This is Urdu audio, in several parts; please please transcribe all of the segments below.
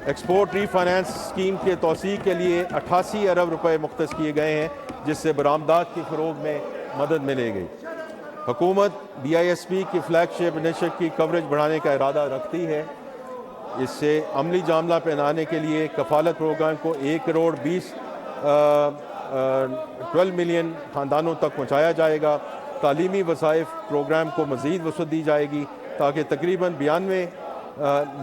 ایکسپورٹ ری فائنانس اسکیم کے توسیع کے لیے 88 ارب روپے مختص کیے گئے ہیں، جس سے برآمدات کے فروغ میں مدد ملے گی۔ حکومت BISP کی فلیگ شپ انیشیٹو کی کوریج بڑھانے کا ارادہ رکھتی ہے۔ اس سے عملی جاملہ پہنانے کے لیے کفالت پروگرام کو 1 ملین خاندانوں تک پہنچایا جائے گا۔ تعلیمی وظائف پروگرام کو مزید وسعت دی جائے گی تاکہ تقریباً 92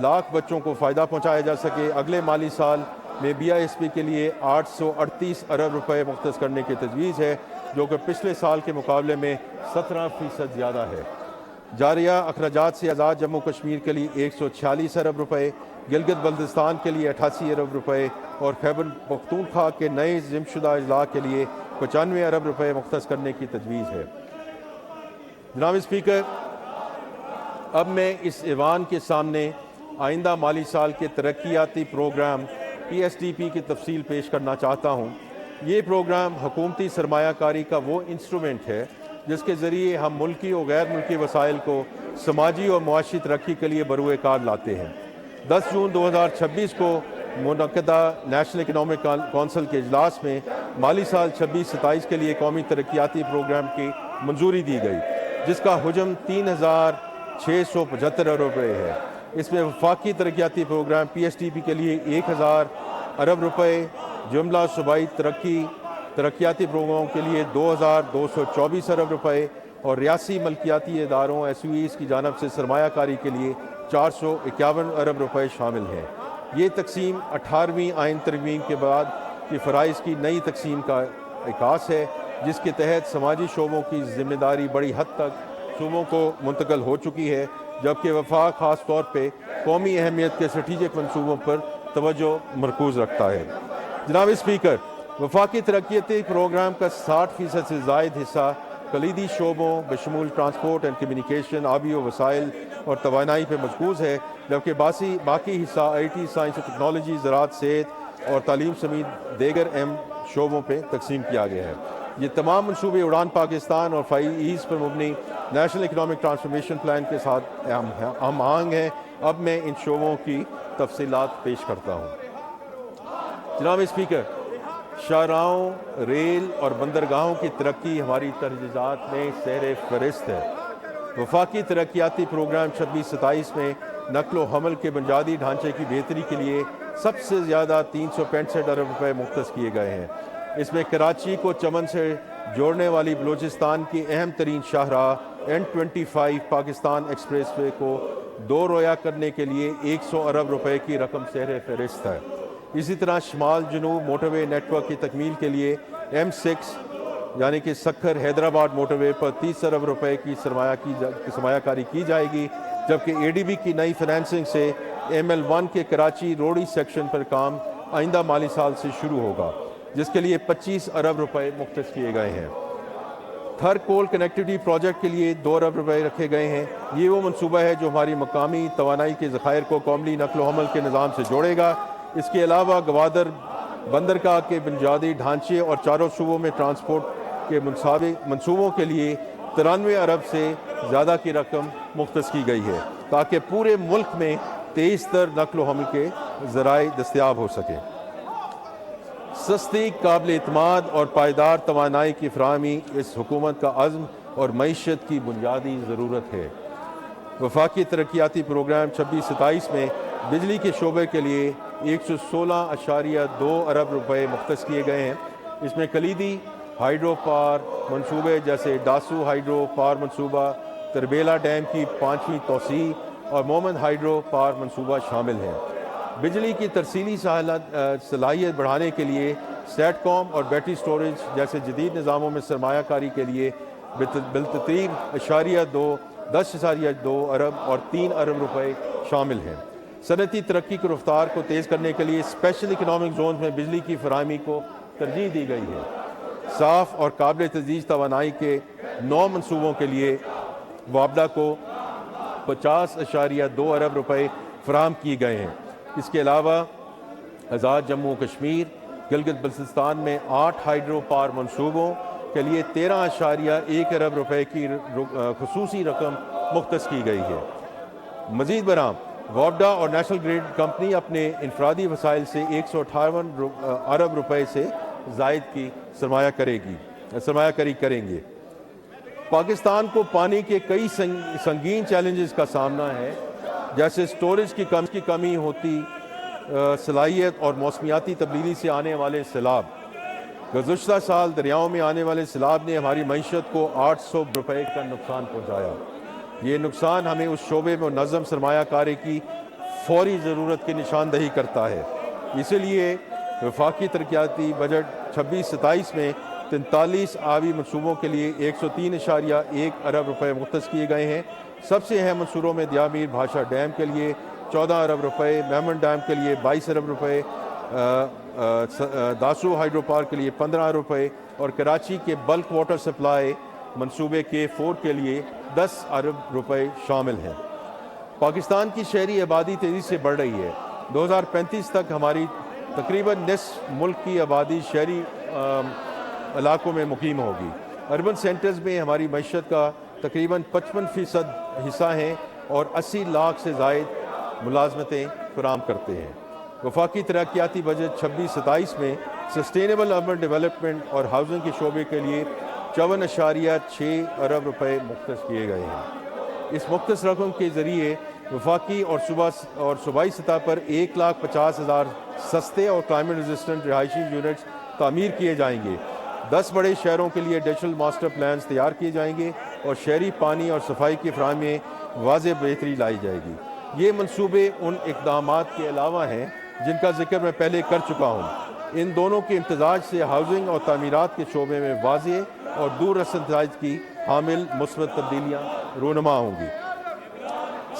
لاکھ بچوں کو فائدہ پہنچایا جا سکے۔ اگلے مالی سال میں BISP کے لیے 838 ارب روپے مختص کرنے کی تجویز ہے، جو کہ پچھلے سال کے مقابلے میں 17% زیادہ ہے۔ جاریہ اخراجات سے آزاد جموں کشمیر کے لیے 146 ارب روپے، گلگت بلتستان کے لیے 88 ارب روپے اور خیبر پختونخوا کے نئے ضم شدہ اضلاع کے لیے 95 ارب روپے مختص کرنے کی تجویز ہے۔ جناب اسپیکر، اب میں اس ایوان کے سامنے آئندہ مالی سال کے ترقیاتی پروگرام PSDP کی تفصیل پیش کرنا چاہتا ہوں۔ یہ پروگرام حکومتی سرمایہ کاری کا وہ انسٹرومنٹ ہے جس کے ذریعے ہم ملکی اور غیر ملکی وسائل کو سماجی اور معاشی ترقی کے لیے بروئے کار لاتے ہیں۔ 10 جون 2026 کو منعقدہ نیشنل اکنامک کونسل کے اجلاس میں مالی سال 26-27 کے لیے قومی ترقیاتی پروگرام کی منظوری دی گئی، جس کا حجم 3675 ارب روپے ہے۔ اس میں وفاقی ترقیاتی پروگرام PSDP کے لیے 1000 ارب روپے، جملہ صوبائی ترقیاتی پروگراموں کے لیے 2224 ارب روپے اور ریاستی ملکیاتی اداروں SOEs کی جانب سے سرمایہ کاری کے لیے 451 ارب روپے شامل ہیں۔ یہ تقسیم 18ویں آئین ترمیم کے بعد کی فرائض کی نئی تقسیم کا عکاس ہے، جس کے تحت سماجی شعبوں کی ذمہ داری بڑی حد تک صوبوں کو منتقل ہو چکی ہے، جبکہ وفاق خاص طور پہ قومی اہمیت کے اسٹریٹجک منصوبوں پر توجہ مرکوز رکھتا ہے۔ جناب اسپیکر، وفاقی ترقیاتی پروگرام کا 60% سے زائد حصہ کلیدی شعبوں بشمول ٹرانسپورٹ اینڈ کمیونیکیشن، آبی و وسائل اور توانائی پہ مرکوز ہے، جبکہ باقی حصہ IT، سائنس و ٹیکنالوجی، زراعت، صحت اور تعلیم سمیت دیگر اہم شعبوں پہ تقسیم کیا گیا ہے۔ یہ تمام منصوبے اڑان پاکستان اور 5 ایز پر مبنی نیشنل اکنامک ٹرانسفارمیشن پلان کے ساتھ ہم آہنگ ہیں۔ اب میں ان شعبوں کی تفصیلات پیش کرتا ہوں۔ جناب اسپیکر، شاہراہوں، ریل اور بندرگاہوں کی ترقی ہماری تجویزات میں سہر فہرست ہے۔ وفاقی ترقیاتی پروگرام 26-27 میں نقل و حمل کے بنیادی ڈھانچے کی بہتری کے لیے سب سے زیادہ 365 ارب روپے مختص کیے گئے ہیں۔ اس میں کراچی کو چمن سے جوڑنے والی بلوچستان کی اہم ترین شاہراہ N25 پاکستان ایکسپریس وے کو 2 رویہ کرنے کے لیے 100 ارب روپے کی رقم سہر فہرست ہے۔ اسی طرح شمال جنوب موٹر وے نیٹ ورک کی تکمیل کے لیے M6 یعنی کہ سکھر حیدرآباد موٹر وے پر 30 ارب روپے کی سرمایہ کاری کی جائے گی، جبکہ ADB کی نئی فنانسنگ سے ML1 کے کراچی روڑی سیکشن پر کام آئندہ مالی سال سے شروع ہوگا، جس کے لیے 25 ارب روپے مختص کیے گئے ہیں۔ تھر کول کنیکٹیوٹی پروجیکٹ کے لیے 2 ارب روپے رکھے گئے ہیں۔ یہ وہ منصوبہ ہے جو ہماری مقامی توانائی کے ذخائر کو قومی نقل و حمل کے نظام سے جوڑے گا۔ اس کے علاوہ گوادر بندرگاہ کے بنیادی ڈھانچے اور چاروں صوبوں میں ٹرانسپورٹ کے منصوبوں کے لیے 93 ارب سے زیادہ کی رقم مختص کی گئی ہے، تاکہ پورے ملک میں تیز تر نقل و حمل کے ذرائع دستیاب ہو سکیں۔ سستی، قابل اعتماد اور پائیدار توانائی کی فراہمی اس حکومت کا عزم اور معیشت کی بنیادی ضرورت ہے۔ وفاقی ترقیاتی پروگرام 26-27 میں بجلی کے شعبے کے لیے 116.2 ارب روپے مختص کیے گئے ہیں۔ اس میں کلیدی ہائیڈرو پاور منصوبے جیسے ڈاسو ہائیڈرو پاور منصوبہ، تربیلا ڈیم کی 5ویں توسیع اور مومن ہائیڈرو پاور منصوبہ شامل ہیں۔ بجلی کی ترسیلی صلاحیت بڑھانے کے لیے سیٹ کام اور بیٹری سٹوریج جیسے جدید نظاموں میں سرمایہ کاری کے لیے بالترتیب 10.2 ارب اور 3 ارب روپے شامل ہیں۔ صنعتی ترقی کی رفتار کو تیز کرنے کے لیے اسپیشل اکنامک زونز میں بجلی کی فراہمی کو ترجیح دی گئی ہے۔ صاف اور قابل تجدید توانائی کے 9 منصوبوں کے لیے معاوضہ کو 50.2 ارب روپے فراہم کیے گئے ہیں۔ اس کے علاوہ آزاد جموں و کشمیر، گلگت بلتستان میں 8 ہائیڈرو پاور منصوبوں کے لیے 13.1 ارب روپے کی خصوصی رقم مختص کی گئی ہے۔ مزید برآں وابڈا اور نیشنل گریڈ کمپنی اپنے انفرادی وسائل سے 158 ارب روپے سے زائد کی سرمایہ کاری کریں گے۔ پاکستان کو پانی کے کئی سنگین چیلنجز کا سامنا ہے، جیسے سٹوریج کی کمی ہوتی صلاحیت اور موسمیاتی تبدیلی سے آنے والے سیلاب۔ گزشتہ سال دریاؤں میں آنے والے سیلاب نے ہماری معیشت کو 800 روپے کا نقصان پہنچایا۔ یہ نقصان ہمیں اس شعبے میں منظم سرمایہ کاری کی فوری ضرورت کی نشاندہی کرتا ہے۔ اسی لیے وفاقی ترقیاتی بجٹ 26-27 میں 43 آبی منصوبوں کے لیے 103.1 ارب روپے مختص کیے گئے ہیں۔ سب سے اہم منصوبوں میں دیامیر بھاشا ڈیم کے لیے 14 ارب روپے، میمن ڈیم کے لیے 22 ارب روپے، داسو ہائیڈرو پارک کے لیے 15 ارب روپے اور کراچی کے بلک واٹر سپلائی منصوبے کے 4 کے لیے 10 ارب روپے شامل ہیں۔ پاکستان کی شہری آبادی تیزی سے بڑھ رہی ہے۔ 2035 تک ہماری تقریباً نصف ملک کی آبادی شہری علاقوں میں مقیم ہوگی۔ اربن سینٹرز میں ہماری معیشت کا تقریباً 55% حصہ ہیں اور 80 لاکھ سے زائد ملازمتیں فراہم کرتے ہیں۔ وفاقی ترقیاتی بجٹ 26-27 میں سسٹینیبل اربن ڈیولپمنٹ اور ہاؤسنگ کے شعبے کے لیے 54.6 ارب روپے مختص کیے گئے ہیں۔ اس مختص رقم کے ذریعے وفاقی اور صوبائی سطح پر 1,50,000 سستے اور کلائمیٹ ریزسٹنٹ رہائشی یونٹس تعمیر کیے جائیں گے۔ 10 بڑے شہروں کے لیے ڈیجیٹل ماسٹر پلانز تیار کیے جائیں گے اور شہری پانی اور صفائی کی فراہمی میں واضح بہتری لائی جائے گی۔ یہ منصوبے ان اقدامات کے علاوہ ہیں جن کا ذکر میں پہلے کر چکا ہوں۔ ان دونوں کے امتزاج سے ہاؤسنگ اور تعمیرات کے شعبے میں واضح اور دور رس نتائج کی حامل مثبت تبدیلیاں رونما ہوں گی۔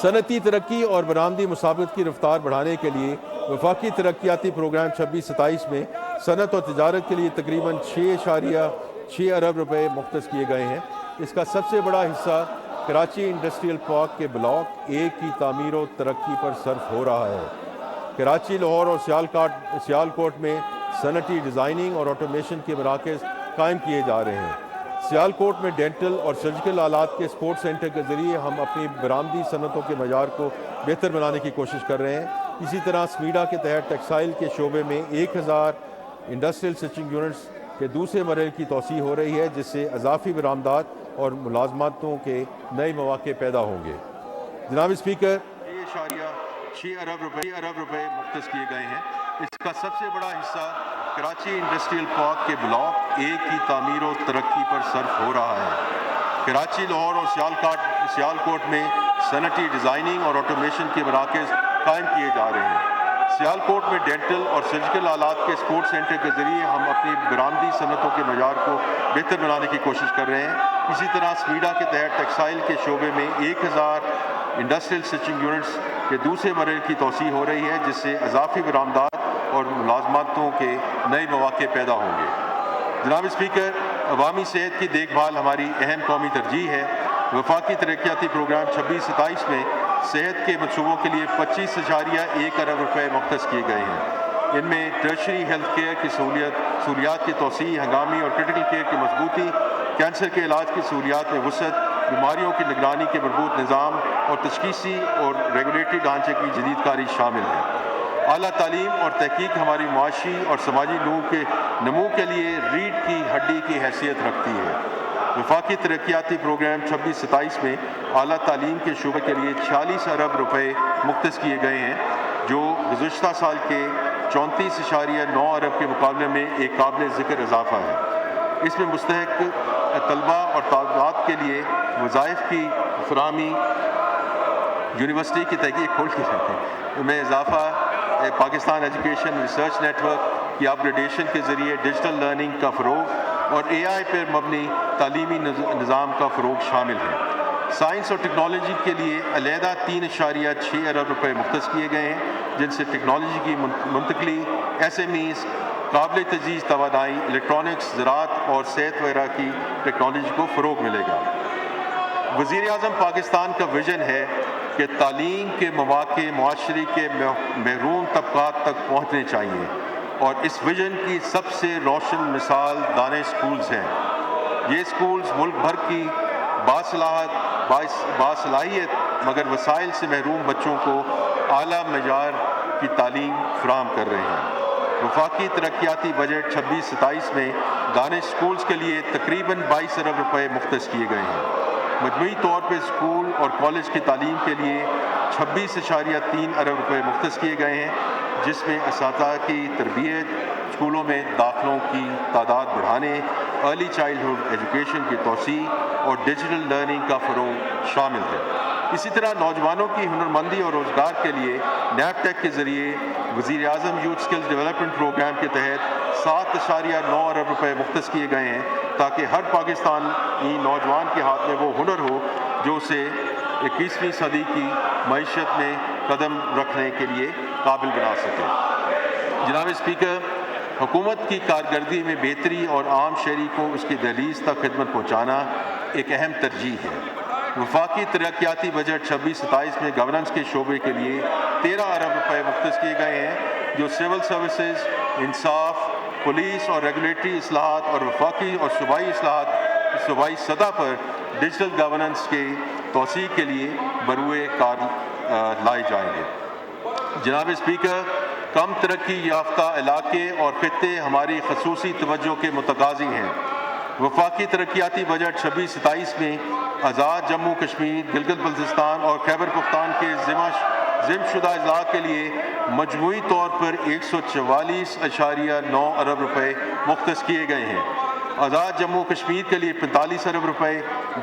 صنعتی ترقی اور برآمدی مسابقت کی رفتار بڑھانے کے لیے وفاقی ترقیاتی پروگرام 26-27 میں صنعت اور تجارت کے لیے تقریباً 6.6 ارب روپے مختص کیے گئے ہیں۔ اس کا سب سے بڑا حصہ کراچی انڈسٹریل پارک کے بلاک 1 کی تعمیر و ترقی پر صرف ہو رہا ہے۔ کراچی، لاہور اور سیالکوٹ میں صنعتی ڈیزائننگ اور آٹومیشن کے مراکز قائم کیے جا رہے ہیں۔ سیالکوٹ میں ڈینٹل اور سرجیکل آلات کے سپورٹ سینٹر کے ذریعے ہم اپنی برآمدی صنعتوں کے معیار کو بہتر بنانے کی کوشش کر رہے ہیں۔ اسی طرح سمیڈا کے تحت ٹیکسٹائل کے شعبے میں 1000 انڈسٹریل سٹچنگ یونٹس کے دوسرے مرحلے کی توسیع ہو رہی ہے، جس سے اضافی برآمدات اور ملازمتوں کے نئے مواقع پیدا ہوں گے۔ جناب اسپیکر، 6.6 ارب روپے مختص کیے گئے ہیں۔ اس کا سب سے بڑا حصہ کراچی انڈسٹریل پارک کے بلاک 1 کی تعمیر و ترقی پر صرف ہو رہا ہے۔ کراچی، لاہور اور سیالکوٹ میں صنعتی ڈیزائننگ اور آٹومیشن کے مراکز قائم کیے جا رہے ہیں۔ سیالکوٹ میں ڈینٹل اور سرجیکل آلات کے سپورٹ سینٹر کے ذریعے ہم اپنی برآمدی صنعتوں کے معیار کو بہتر بنانے کی کوشش کر رہے ہیں۔ اسی طرح سمیڈا کے تحت ٹیکسٹائل کے شعبے میں 1000 انڈسٹریل سٹچنگ یونٹس کے دوسرے مرحلے کی توسیع ہو رہی ہے، جس سے اضافی برآمدات اور ملازمتوں کے نئے مواقع پیدا ہوں گے۔ جناب اسپیکر، عوامی صحت کی دیکھ بھال ہماری اہم قومی ترجیح ہے۔ وفاقی ترقیاتی پروگرام 26-27 میں صحت کے منصوبوں کے لیے 25.1 ارب روپے مختص کیے گئے ہیں۔ ان میں ٹرشری ہیلتھ کیئر کی سہولیات کی توسیع، ہنگامی اور کرٹیکل کیئر کی مضبوطی، کینسر کے علاج کی سہولیات میں وسعت، بیماریوں کی نگرانی کے مربوط نظام اور تشخیصی اور ریگولیٹری ڈھانچے کی جدید کاری شامل ہے۔ اعلیٰ تعلیم اور تحقیق ہماری معاشی اور سماجی نمو کے لیے ریڑھ کی ہڈی کی حیثیت رکھتی ہے۔ وفاقی ترقیاتی پروگرام 26-27 میں اعلیٰ تعلیم کے شعبے کے لیے 46 ارب روپے مختص کیے گئے ہیں، جو گزشتہ سال کے 34.9 ارب کے مقابلے میں ایک قابل ذکر اضافہ ہے۔ اس میں مستحق طلباء اور طالبات کے لیے وظائف کی فراہمی، یونیورسٹی کی تحقیق کھول کے رہتے ہیں میں اضافہ، Pakistan education research network کی اپگریڈیشن کے ذریعے ڈیجیٹل لرننگ کا فروغ اور AI پر مبنی تعلیمی نظام کا فروغ شامل ہے۔ سائنس اور ٹیکنالوجی کے لیے علیحدہ 3.6 ارب روپے مختص کیے گئے ہیں، جن سے ٹیکنالوجی کی منتقلی، SMEs، قابل تجدید توانائی، الیکٹرانکس، زراعت اور صحت وغیرہ کی ٹیکنالوجی کو فروغ ملے گا۔ وزیر اعظم پاکستان کا ویژن ہے کہ تعلیم کے مواقع معاشرے کے محروم طبقات تک پہنچنے چاہیے، اور اس ویژن کی سب سے روشن مثال دانش اسکولز ہیں۔ یہ اسکولز ملک بھر کی باصلاحیت مگر وسائل سے محروم بچوں کو اعلیٰ معیار کی تعلیم فراہم کر رہے ہیں۔ وفاقی ترقیاتی بجٹ 26-27 میں دانش اسکولز کے لیے تقریباً 22 ارب روپے مختص کیے گئے ہیں۔ مجموعی طور پہ اسکول اور کالج کی تعلیم کے لیے 26.3 ارب روپے مختص کیے گئے ہیں، جس میں اساتذہ کی تربیت، اسکولوں میں داخلوں کی تعداد بڑھانے، ارلی چائلڈہڈ ایجوکیشن کی توسیع اور ڈیجیٹل لرننگ کا فروغ شامل ہے۔ اسی طرح نوجوانوں کی ہنرمندی اور روزگار کے لیے نیب ٹیک کے ذریعے وزیر اعظم یوتھ اسکلز ڈیولپمنٹ پروگرام کے تحت 7.9 ارب روپے مختص کیے گئے ہیں، تاکہ ہر پاکستانی نوجوان کے ہاتھ میں وہ ہنر ہو جو اسے 21ویں صدی کی معیشت میں قدم رکھنے کے لیے قابل بنا سکے۔ جناب اسپیکر، حکومت کی کارکردگی میں بہتری اور عام شہری کو اس کی دہلیز تک خدمت پہنچانا ایک اہم ترجیح ہے۔ وفاقی ترقیاتی بجٹ 26-27 میں گورننس کے شعبے کے لیے 13 ارب روپے مختص کیے گئے ہیں، جو سول سروسز، انصاف، پولیس اور ریگولیٹری اصلاحات اور وفاقی اور صوبائی سطح پر ڈیجیٹل گورننس کے توسیع کے لیے بروئے کار لائے جائیں گے۔ جناب اسپیکر، کم ترقی یافتہ علاقے اور خطے ہماری خصوصی توجہ کے متقاضی ہیں۔ وفاقی ترقیاتی بجٹ 26-27 میں آزاد جموں کشمیر، گلگت بلتستان اور خیبر پختون کے ضم شدہ اضلاع کے لیے مجموعی طور پر 144.9 ارب روپے مختص کیے گئے ہیں۔ آزاد جموں کشمیر کے لیے 45 ارب روپے،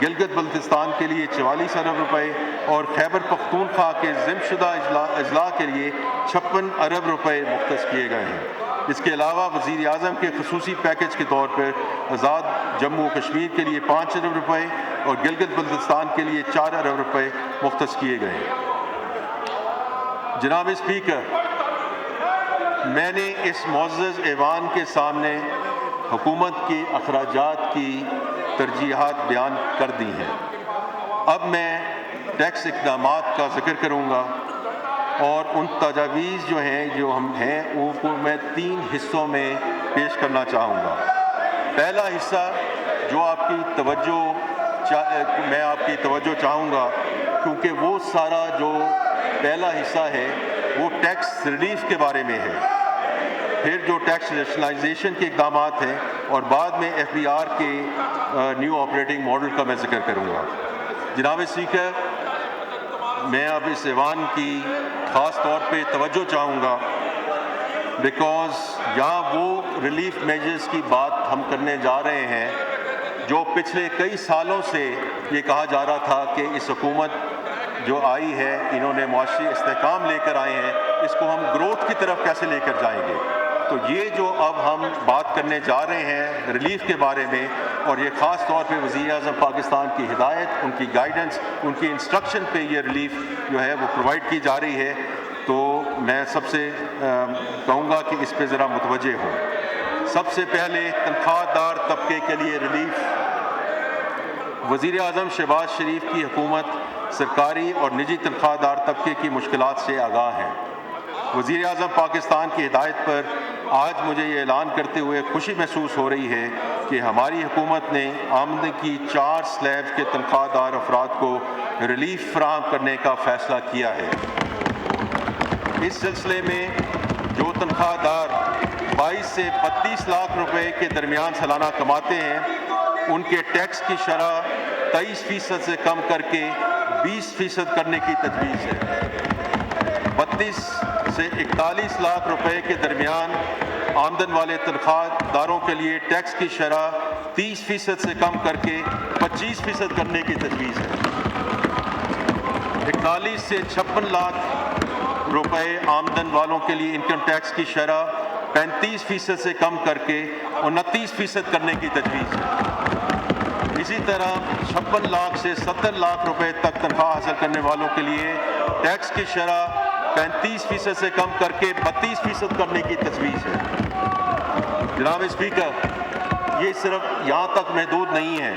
گلگت بلتستان کے لیے 44 ارب روپے اور خیبر پختونخوا کے ضم شدہ اضلاع کے لیے 56 ارب روپے مختص کیے گئے ہیں۔ اس کے علاوہ وزیر اعظم کے خصوصی پیکج کے طور پر آزاد جموں کشمیر کے لیے 5 ارب روپے اور گلگت بلتستان کے لیے 4 ارب روپے مختص کیے گئے ہیں۔ جناب اسپیکر، میں نے اس معزز ایوان کے سامنے حکومت کے اخراجات کی ترجیحات بیان کر دی ہیں۔ اب میں ٹیکس اقدامات کا ذکر کروں گا اور ان تجاویز جو ہم ہیں ان کو میں 3 حصوں میں پیش کرنا چاہوں گا۔ پہلا حصہ جو میں آپ کی توجہ چاہوں گا، کیونکہ وہ سارا جو پہلا حصہ ہے وہ ٹیکس ریلیف کے بارے میں ہے، پھر جو ٹیکس ریشنلائزیشن کے اقدامات ہیں، اور بعد میں FBR کے نیو آپریٹنگ ماڈل کا میں ذکر کروں گا۔ جناب اسپیکر، میں اب اس ایوان کی خاص طور پہ توجہ چاہوں گا، بیکاز یہاں وہ ریلیف میجرز کی بات ہم کرنے جا رہے ہیں جو پچھلے کئی سالوں سے یہ کہا جا رہا تھا کہ اس حکومت جو آئی ہے انہوں نے معاشی استحکام لے کر آئے ہیں، اس کو ہم گروتھ کی طرف کیسے لے کر جائیں گے۔ تو یہ جو اب ہم بات کرنے جا رہے ہیں ریلیف کے بارے میں، اور یہ خاص طور پہ وزیر اعظم پاکستان کی ہدایت، ان کی گائیڈنس، ان کی انسٹرکشن پہ یہ ریلیف جو ہے وہ پرووائڈ کی جا رہی ہے، تو میں سب سے کہوں گا کہ اس پہ ذرا متوجہ ہوں۔ سب سے پہلے تنخواہ دار طبقے کے لیے ریلیف۔ وزیر اعظم شہباز شریف کی حکومت سرکاری اور نجی تنخواہ دار طبقے کی مشکلات سے آگاہ ہے۔ وزیر اعظم پاکستان کی ہدایت پر آج مجھے یہ اعلان کرتے ہوئے خوشی محسوس ہو رہی ہے کہ ہماری حکومت نے آمدنی کی 4 سلیبز کے تنخواہ دار افراد کو ریلیف فراہم کرنے کا فیصلہ کیا ہے۔ اس سلسلے میں جو تنخواہ دار 22 سے 32 لاکھ روپے کے درمیان سالانہ کماتے ہیں، ان کے ٹیکس کی شرح 23% سے کم کر کے 20% کرنے کی تجویز ہے۔ 32 سے 41 لاکھ روپے کے درمیان آمدن والے تنخواہ داروں کے لیے ٹیکس کی شرح 30% سے کم کر کے 25% کرنے کی تجویز ہے۔ 41 سے 56 لاکھ روپے آمدن والوں کے لیے انکم ٹیکس کی شرح 35% سے کم کر کے 29% کرنے کی تجویز ہے۔ اسی طرح 56 لاکھ سے 70 لاکھ روپے تک تنخواہ حاصل کرنے والوں کے لیے ٹیکس کی شرح 35% سے کم کر کے 32% کرنے کی تجویز ہے۔ جناب اسپیکر، یہ صرف یہاں تک محدود نہیں ہے،